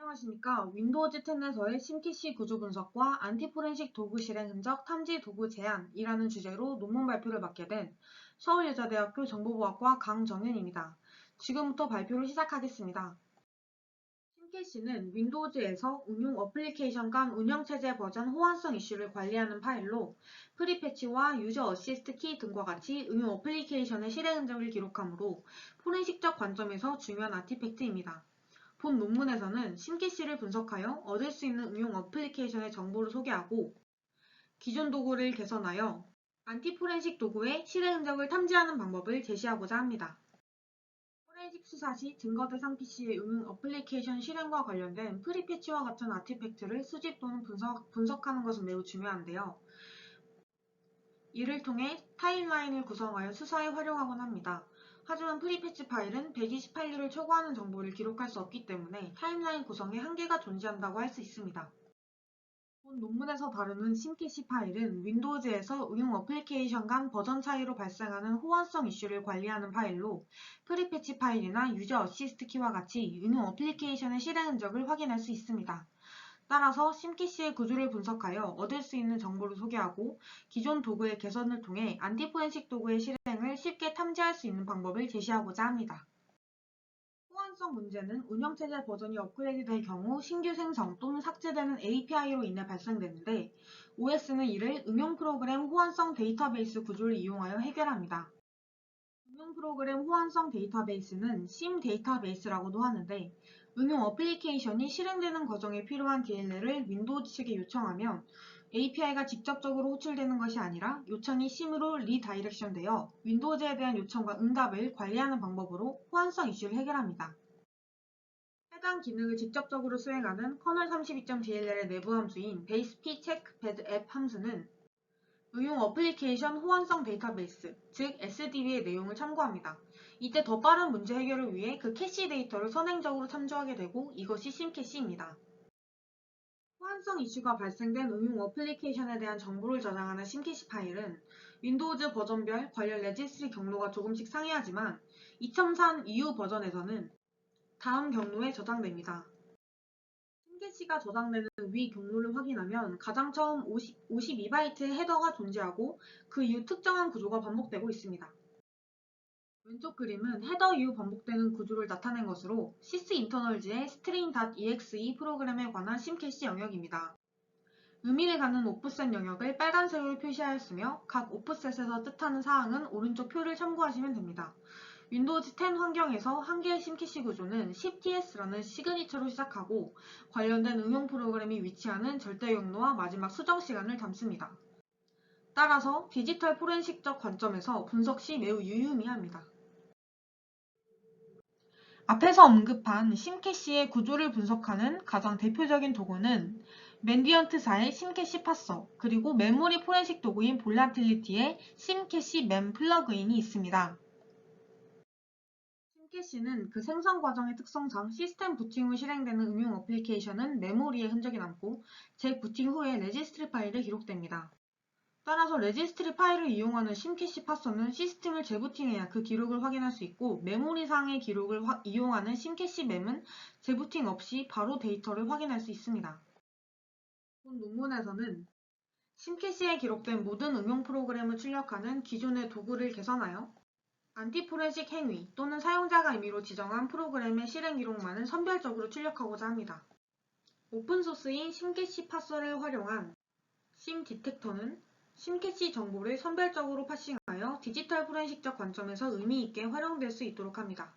안녕하십니까. 윈도우즈 10에서의 심캐시 구조 분석과 안티포렌식 도구 실행 흔적 탐지 도구 제안이라는 주제로 논문 발표를 맡게 된 서울여자대학교 정보보학과 강정윤입니다. 지금부터 발표를 시작하겠습니다. 심캐시는 윈도우즈에서 응용 어플리케이션 간 운영체제 버전 호환성 이슈를 관리하는 파일로 프리패치와 유저 어시스트 키 등과 같이 응용 어플리케이션의 실행 흔적을 기록하므로 포렌식적 관점에서 중요한 아티팩트입니다. 본 논문에서는 심캐시를 분석하여 얻을 수 있는 응용 어플리케이션의 정보를 소개하고 기존 도구를 개선하여 안티포렌식 도구의 실행 흔적을 탐지하는 방법을 제시하고자 합니다. 포렌식 수사 시 증거 대상 PC의 응용 어플리케이션 실행과 관련된 프리패치와 같은 아티팩트를 수집 또는 분석하는 것은 매우 중요한데요. 이를 통해 타임라인을 구성하여 수사에 활용하곤 합니다. 하지만 프리패치 파일은 128유를 초과하는 정보를 기록할 수 없기 때문에 타임라인 구성에 한계가 존재한다고 할 수 있습니다. 본 논문에서 다루는 심캐시 파일은 윈도우즈에서 응용 어플리케이션 간 버전 차이로 발생하는 호환성 이슈를 관리하는 파일로 프리패치 파일이나 유저 어시스트 키와 같이 응용 어플리케이션의 실행 흔적을 확인할 수 있습니다. 따라서 심캐시의 구조를 분석하여 얻을 수 있는 정보를 소개하고 기존 도구의 개선을 통해 안티포렌식 도구의 실행을 쉽게 탐지할 수 있는 방법을 제시하고자 합니다. 호환성 문제는 운영체제 버전이 업그레이드될 경우 신규 생성 또는 삭제되는 API로 인해 발생되는데 OS는 이를 응용 프로그램 호환성 데이터베이스 구조를 이용하여 해결합니다. 응용 프로그램 호환성 데이터베이스는 심 데이터베이스라고도 하는데 응용 어플리케이션이 실행되는 과정에 필요한 DLL을 윈도우즈 측에 요청하면 API가 직접적으로 호출되는 것이 아니라 요청이 심으로 리다이렉션 되어 윈도우즈에 대한 요청과 응답을 관리하는 방법으로 호환성 이슈를 해결합니다. 해당 기능을 직접적으로 수행하는 kernel32.dll의 내부 함수인 basepcheckbadApp 함수는 응용 어플리케이션 호환성 데이터베이스, 즉 SDB의 내용을 참고합니다. 이때 더 빠른 문제 해결을 위해 그 캐시 데이터를 선행적으로 참조하게 되고 이것이 심캐시입니다. 호환성 이슈가 발생된 응용 어플리케이션에 대한 정보를 저장하는 심캐시 파일은 윈도우즈 버전별 관련 레지스트리 경로가 조금씩 상이하지만 2003 이후 버전에서는 다음 경로에 저장됩니다. 심캐시가 저장되는 위 경로를 확인하면 가장 처음 52바이트의 헤더가 존재하고 그 이후 특정한 구조가 반복되고 있습니다. 왼쪽 그림은 헤더 이후 반복되는 구조를 나타낸 것으로 sysinternals의 string.exe 프로그램에 관한 심캐시 영역입니다. 의미를 갖는 오프셋 영역을 빨간색으로 표시하였으며 각 오프셋에서 뜻하는 사항은 오른쪽 표를 참고하시면 됩니다. 윈도우즈 10 환경에서 한 개의 심캐시 구조는 10ts라는 시그니처로 시작하고 관련된 응용 프로그램이 위치하는 절대 경로와 마지막 수정 시간을 담습니다. 따라서 디지털 포렌식적 관점에서 분석 시 매우 유의미합니다. 앞에서 언급한 심캐시의 구조를 분석하는 가장 대표적인 도구는 맨디언트사의 심캐시 파서 그리고 메모리 포렌식 도구인 볼라틸리티의 심캐시 맨 플러그인이 있습니다. 심캐시는 그 생성 과정의 특성상 시스템 부팅 후 실행되는 응용 어플리케이션은 메모리에 흔적이 남고 재부팅 후에 레지스트리 파일에 기록됩니다. 따라서 레지스트리 파일을 이용하는 심캐시 파서는 시스템을 재부팅해야 그 기록을 확인할 수 있고 메모리상의 기록을 이용하는 심캐시 mem은 재부팅 없이 바로 데이터를 확인할 수 있습니다. 본 논문에서는 심캐시에 기록된 모든 응용 프로그램을 출력하는 기존의 도구를 개선하여 안티포렌식 행위 또는 사용자가 임의로 지정한 프로그램의 실행 기록만을 선별적으로 출력하고자 합니다. 오픈소스인 심캐시 파서를 활용한 심 디텍터는 심캐시 정보를 선별적으로 파싱하여 디지털 포렌식적 관점에서 의미 있게 활용될 수 있도록 합니다.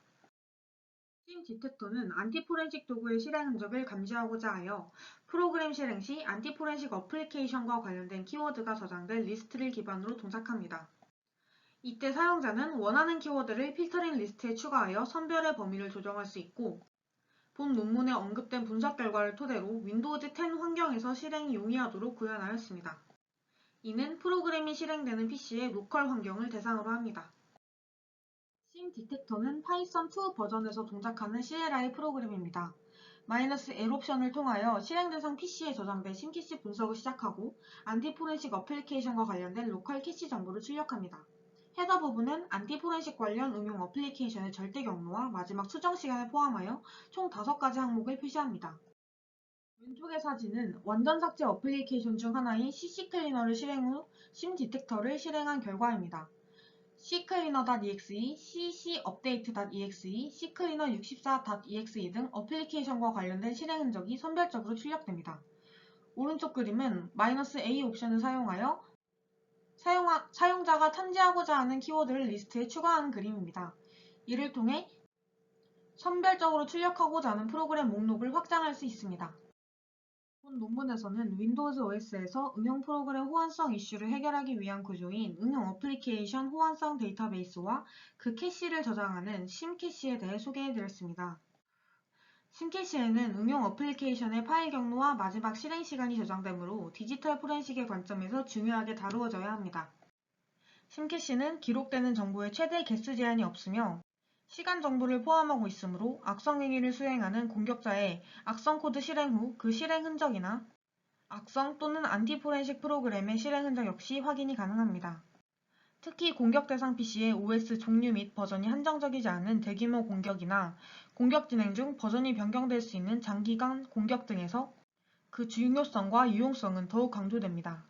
심 디텍터는 안티포렌식 도구의 실행 흔적을 감지하고자 하여 프로그램 실행 시 안티포렌식 어플리케이션과 관련된 키워드가 저장된 리스트를 기반으로 동작합니다. 이때 사용자는 원하는 키워드를 필터링 리스트에 추가하여 선별의 범위를 조정할 수 있고 본 논문에 언급된 분석 결과를 토대로 윈도우즈 10 환경에서 실행이 용이하도록 구현하였습니다. 이는 프로그램이 실행되는 PC의 로컬 환경을 대상으로 합니다. 심 디텍터는 파이썬 2 버전에서 동작하는 CLI 프로그램입니다. -L 옵션을 통하여 실행 대상 PC에 저장된 심캐시 분석을 시작하고 안티포렌식 어플리케이션과 관련된 로컬 캐시 정보를 출력합니다. 헤더 부분은 안티포렌식 관련 응용 어플리케이션의 절대 경로와 마지막 수정 시간을 포함하여 총 5가지 항목을 표시합니다. 왼쪽의 사진은 완전 삭제 어플리케이션 중 하나인 CC클리너를 실행 후 심 디텍터를 실행한 결과입니다. ccleaner.exe, ccupdate.exe, ccleaner64.exe 등 어플리케이션과 관련된 실행 흔적이 선별적으로 출력됩니다. 오른쪽 그림은 "-a 옵션을 사용하여 사용자가 탐지하고자 하는 키워드를 리스트에 추가하는 그림입니다. 이를 통해 선별적으로 출력하고자 하는 프로그램 목록을 확장할 수 있습니다. 본 논문에서는 윈도우즈 OS에서 응용 프로그램 호환성 이슈를 해결하기 위한 구조인 응용 어플리케이션 호환성 데이터베이스와 그 캐시를 저장하는 심캐시에 대해 소개해드렸습니다. 심캐시에는 응용 어플리케이션의 파일 경로와 마지막 실행 시간이 저장되므로 디지털 포렌식의 관점에서 중요하게 다루어져야 합니다. 심캐시는 기록되는 정보의 최대 개수 제한이 없으며 시간 정보를 포함하고 있으므로 악성 행위를 수행하는 공격자의 악성 코드 실행 후 그 실행 흔적이나 악성 또는 안티포렌식 프로그램의 실행 흔적 역시 확인이 가능합니다. 특히 공격 대상 PC의 OS 종류 및 버전이 한정적이지 않은 대규모 공격이나 공격 진행 중 버전이 변경될 수 있는 장기간 공격 등에서 그 중요성과 유용성은 더욱 강조됩니다.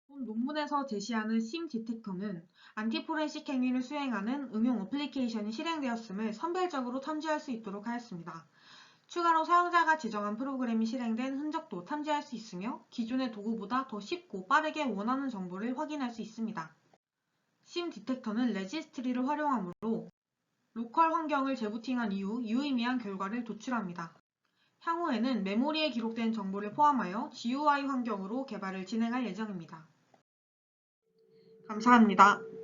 본 논문에서 제시하는 심 디텍터는 안티포렌식 행위를 수행하는 응용 어플리케이션이 실행되었음을 선별적으로 탐지할 수 있도록 하였습니다. 추가로 사용자가 지정한 프로그램이 실행된 흔적도 탐지할 수 있으며 기존의 도구보다 더 쉽고 빠르게 원하는 정보를 확인할 수 있습니다. 심 디텍터는 레지스트리를 활용하므로 로컬 환경을 재부팅한 이후 유의미한 결과를 도출합니다. 향후에는 메모리에 기록된 정보를 포함하여 GUI 환경으로 개발을 진행할 예정입니다. 감사합니다.